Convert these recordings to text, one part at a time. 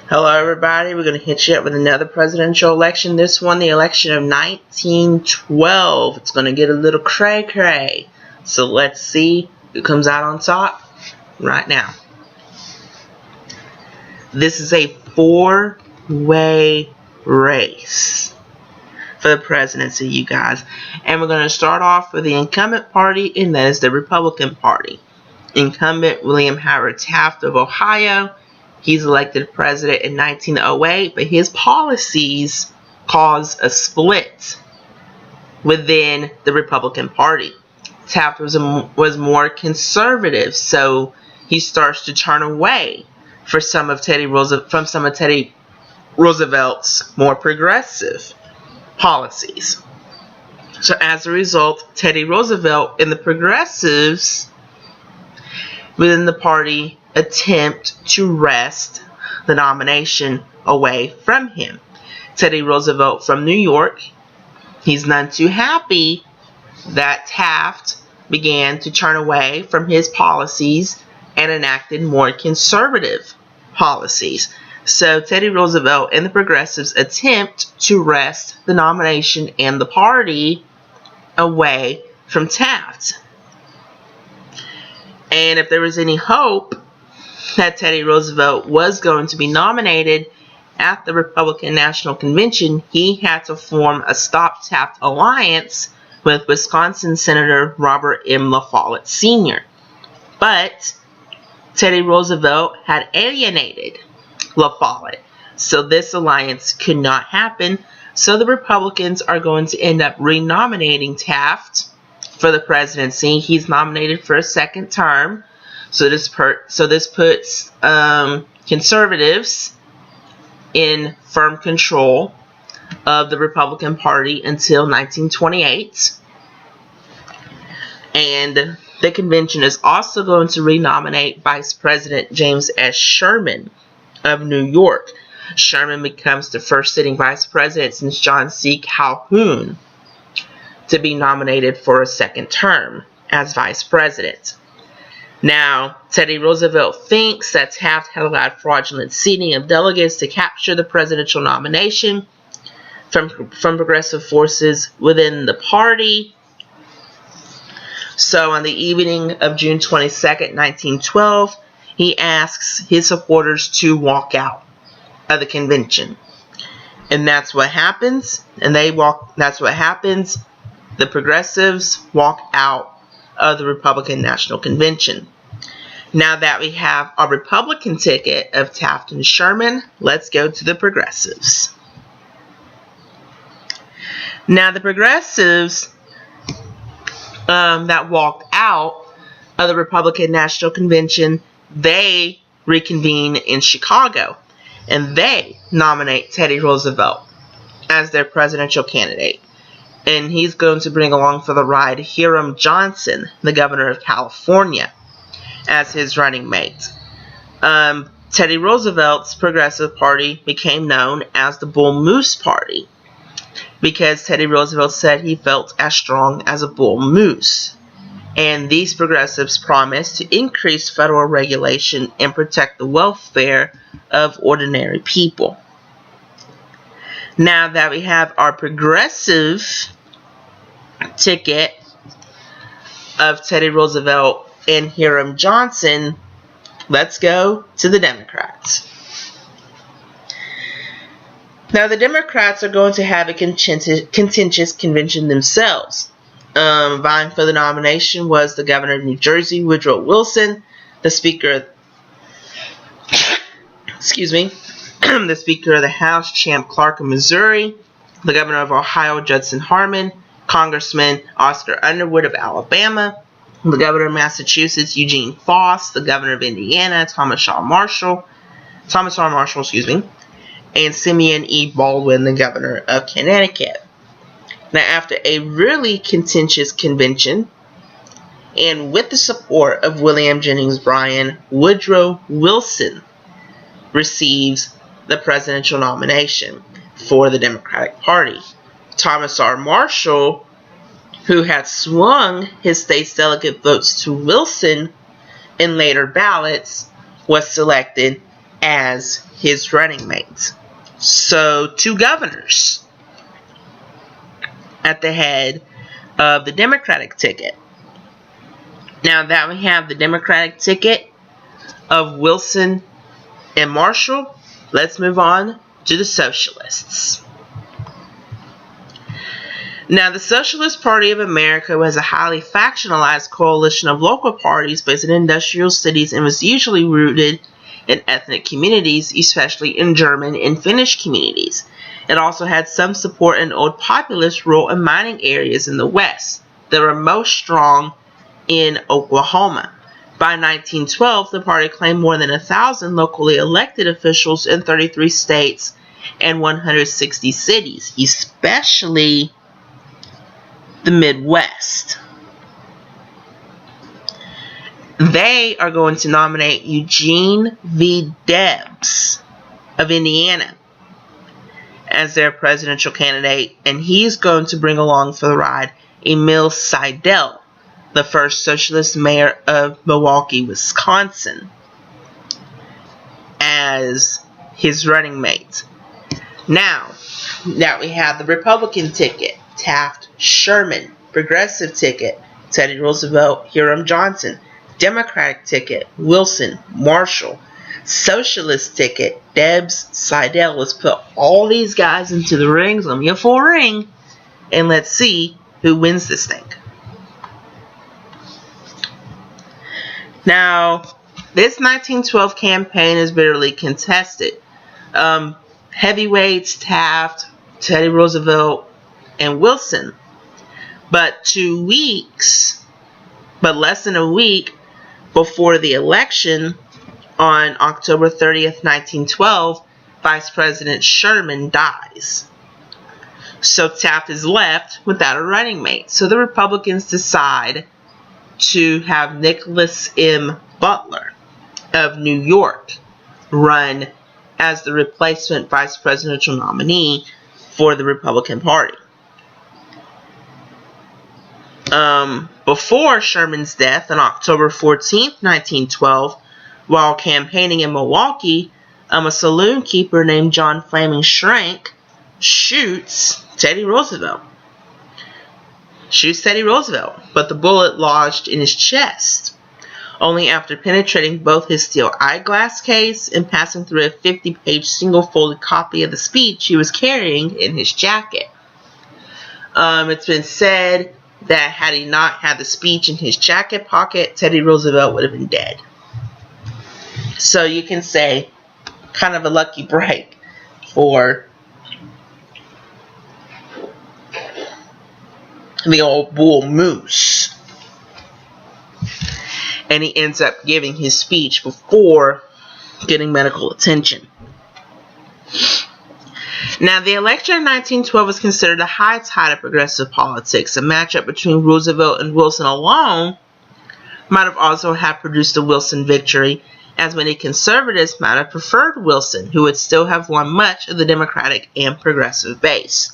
Hello everybody, we're going to hit you up with another presidential election. This one, the election of 1912. It's going to get a little cray-cray. So let's see who comes out on top right now. This is a four-way race for the presidency, you guys. And we're going to start off with the Incumbent Party, and that is the Republican Party. Incumbent William Howard Taft of Ohio. He's elected president in 1908, but his policies caused a split within the Republican Party. Taft was more conservative, so he starts to turn away from some of Teddy Roosevelt's more progressive policies. So as a result, Teddy Roosevelt and the progressives within the party attempt to wrest the nomination away from him. Teddy Roosevelt from New York, he's none too happy that Taft began to turn away from his policies and enacted more conservative policies. So Teddy Roosevelt and the progressives attempt to wrest the nomination and the party away from Taft. And if there was any hope that Teddy Roosevelt was going to be nominated at the Republican National Convention, he had to form a Stop Taft alliance with Wisconsin Senator Robert M. La Follette Sr. But Teddy Roosevelt had alienated La Follette, so this alliance could not happen. So the Republicans are going to end up renominating Taft for the presidency. He's nominated for a second term. So this puts conservatives in firm control of the Republican Party until 1928. And the convention is also going to renominate Vice President James S. Sherman of New York. Sherman becomes the first sitting vice president since John C. Calhoun to be nominated for a second term as vice president. Now, Teddy Roosevelt thinks that Taft had allowed fraudulent seating of delegates to capture the presidential nomination from progressive forces within the party. So on the evening of June 22nd, 1912, he asks his supporters to walk out of the convention. And that's what happens. That's what happens. The progressives walk out of the Republican National Convention. Now that we have a Republican ticket of Taft and Sherman, let's go to the progressives. Now the progressives that walked out of the Republican National Convention, they reconvene in Chicago, and they nominate Teddy Roosevelt as their presidential candidate. And he's going to bring along for the ride Hiram Johnson, the governor of California, as his running mate. Teddy Roosevelt's Progressive Party became known as the Bull Moose Party because Teddy Roosevelt said he felt as strong as a bull moose. And these progressives promised to increase federal regulation and protect the welfare of ordinary people. Now that we have our progressive ticket of Teddy Roosevelt and Hiram Johnson, let's go to the Democrats. Now the Democrats are going to have a contentious convention themselves. Vying for the nomination was the governor of New Jersey, Woodrow Wilson, the speaker the Speaker of the House, Champ Clark of Missouri, the Governor of Ohio, Judson Harmon, Congressman Oscar Underwood of Alabama, the Governor of Massachusetts, Eugene Foss, the Governor of Indiana, Thomas R. Marshall, and Simeon E. Baldwin, the Governor of Connecticut. Now, after a really contentious convention, and with the support of William Jennings Bryan, Woodrow Wilson receives the presidential nomination for the Democratic Party. Thomas R. Marshall who had swung his state's delegate votes to Wilson in later ballots, was selected as his running mate. So 2 governors at the head of the Democratic ticket. Now that we have the Democratic ticket of Wilson and Marshall, let's move on to the Socialists. Now, the Socialist Party of America was a highly factionalized coalition of local parties based in industrial cities and was usually rooted in ethnic communities, especially in German and Finnish communities. It also had some support in old populous rural and mining areas in the West that were most strong in Oklahoma. By 1912, the party claimed more than 1,000 locally elected officials in 33 states and 160 cities, especially the Midwest. They are going to nominate Eugene V. Debs of Indiana as their presidential candidate, and he's going to bring along for the ride Emil Seidel, the first socialist mayor of Milwaukee, Wisconsin, as his running mate. Now that we have the Republican ticket, Taft, Sherman. Progressive ticket, Teddy Roosevelt, Hiram Johnson. Democratic ticket, Wilson, Marshall. Socialist ticket, Debs, Seidel. Let's put all these guys into the rings. Let me a full ring, and let's see who wins this thing. Now, this 1912 campaign is bitterly contested. Heavyweights, Taft, Teddy Roosevelt, and Wilson. But less than a week before the election, on October 30th, 1912, Vice President Sherman dies. So Taft is left without a running mate. So the Republicans decide to have Nicholas M. Butler of New York run as the replacement vice presidential nominee for the Republican Party. Before Sherman's death on October 14th, 1912, while campaigning in Milwaukee, a saloon keeper named John Flaming Schrank shoots Teddy Roosevelt, but the bullet lodged in his chest. Only after penetrating both his steel eyeglass case and passing through a 50-page single-folded copy of the speech he was carrying in his jacket. It's been said that had he not had the speech in his jacket pocket, Teddy Roosevelt would have been dead. So you can say, kind of a lucky break for the old bull moose. And he ends up giving his speech before getting medical attention. Now, the election of 1912 was considered a high tide of progressive politics. A matchup between Roosevelt and Wilson alone might have also have produced a Wilson victory, as many conservatives might have preferred Wilson, who would still have won much of the Democratic and progressive base.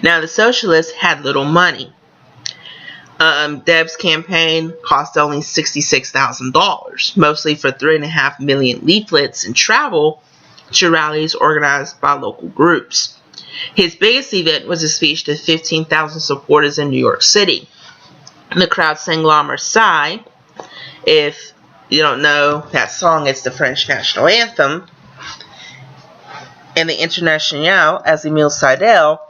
Now, the Socialists had little money. Deb's campaign cost only $66,000, mostly for 3.5 million leaflets and travel to rallies organized by local groups. His biggest event was a speech to 15,000 supporters in New York City. The crowd sang La Marseillaise. If you don't know that song, it's the French national anthem. And the Internationale, as Emile Seidel,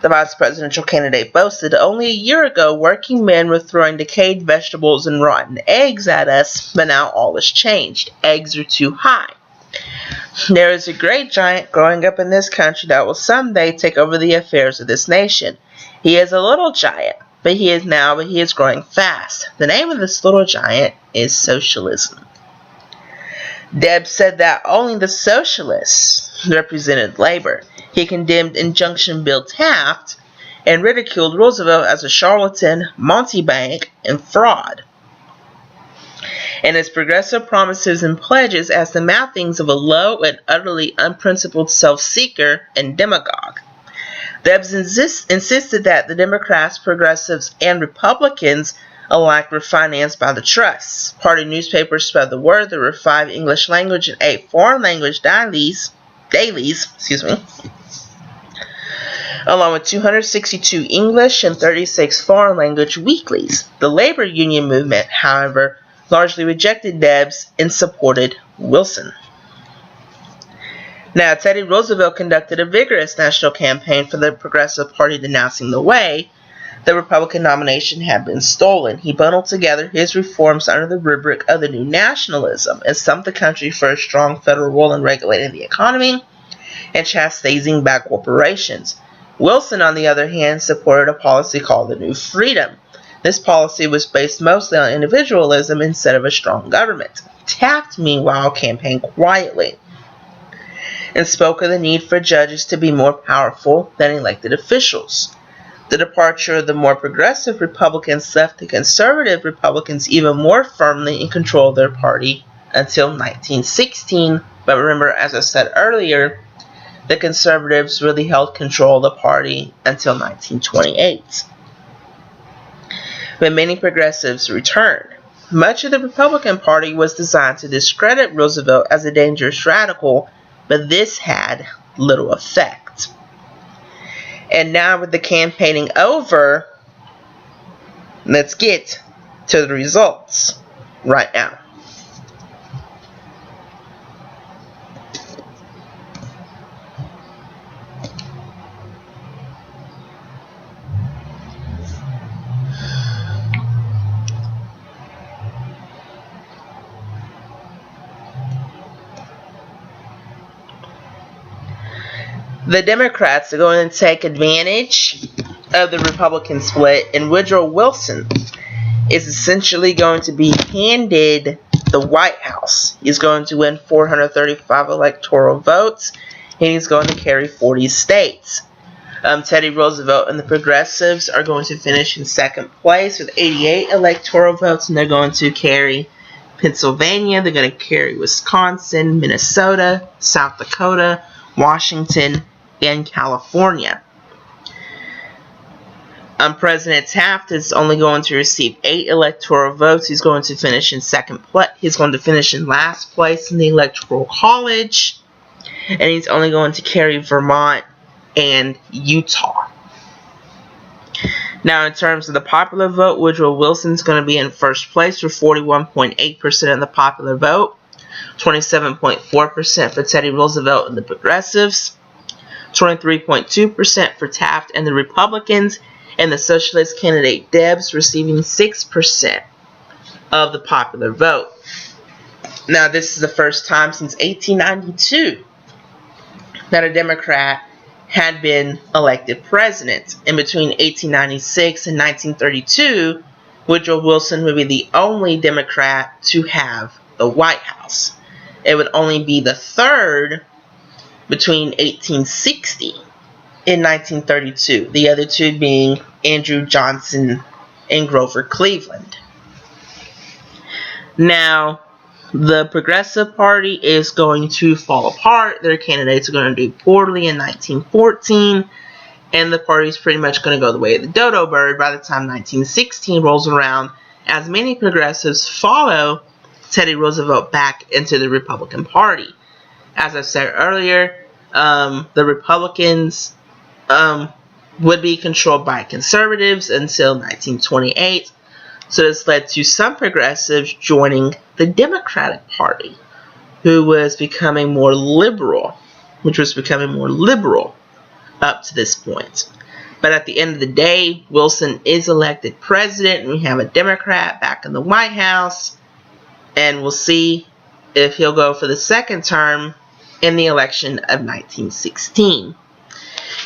the vice presidential candidate, boasted, only a year ago, working men were throwing decayed vegetables and rotten eggs at us, but now all has changed. Eggs are too high. There is a great giant growing up in this country that will someday take over the affairs of this nation. He is a little giant, but he is growing fast. The name of this little giant is socialism. Debs said that only the socialists represented labor. He condemned Injunction Bill Taft and ridiculed Roosevelt as a charlatan, mountebank, and fraud, and his progressive promises and pledges as the mouthings of a low and utterly unprincipled self-seeker and demagogue. Debs insisted that the Democrats, progressives, and Republicans alike were financed by the trusts. Party newspapers spread the word. There were 5 English language and 8 foreign language dailies, along with 262 English and 36 foreign language weeklies. The labor union movement, however, largely rejected Debs and supported Wilson. Now, Teddy Roosevelt conducted a vigorous national campaign for the Progressive Party, denouncing the way the Republican nomination had been stolen. He bundled together his reforms under the rubric of the New Nationalism and stumped the country for a strong federal role in regulating the economy and chastising bad corporations. Wilson, on the other hand, supported a policy called the New Freedom. This policy was based mostly on individualism instead of a strong government. Taft, meanwhile, campaigned quietly and spoke of the need for judges to be more powerful than elected officials. The departure of the more progressive Republicans left the conservative Republicans even more firmly in control of their party until 1916. But remember, as I said earlier, the conservatives really held control of the party until 1928, when many progressives returned. Much of the Republican Party was designed to discredit Roosevelt as a dangerous radical, but this had little effect. And now, with the campaigning over, let's get to the results right now. The Democrats are going to take advantage of the Republican split, and Woodrow Wilson is essentially going to be handed the White House. He's going to win 435 electoral votes, and he's going to carry 40 states. Teddy Roosevelt and the Progressives are going to finish in second place with 88 electoral votes, and they're going to carry Pennsylvania, they're going to carry Wisconsin, Minnesota, South Dakota, Washington, and California. President Taft is only going to receive 8 electoral votes. He's going to finish in second place. He's going to finish in last place in the Electoral College, and he's only going to carry Vermont and Utah. Now, in terms of the popular vote, Woodrow Wilson's going to be in first place with 41.8% of the popular vote, 27.4% for Teddy Roosevelt and the Progressives, 23.2% for Taft and the Republicans, and the Socialist candidate Debs receiving 6% of the popular vote. Now, this is the first time since 1892 that a Democrat had been elected president. In between 1896 and 1932, Woodrow Wilson would be the only Democrat to have the White House. It would only be the third between 1860 and 1932, the other two being Andrew Johnson and Grover Cleveland. Now, the Progressive Party is going to fall apart. Their candidates are going to do poorly in 1914, and the party is pretty much going to go the way of the dodo bird by the time 1916 rolls around, as many progressives follow Teddy Roosevelt back into the Republican Party. As I said earlier, the Republicans would be controlled by conservatives until 1928. So this led to some progressives joining the Democratic Party, who was becoming more liberal, up to this point. But at the end of the day, Wilson is elected president, and we have a Democrat back in the White House, and we'll see if he'll go for the second term in the election of 1916.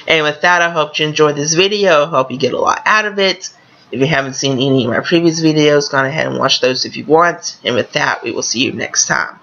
And with that, I hope you enjoyed this video. I hope you get a lot out of it. If you haven't seen any of my previous videos, go ahead and watch those if you want. And with that, we will see you next time.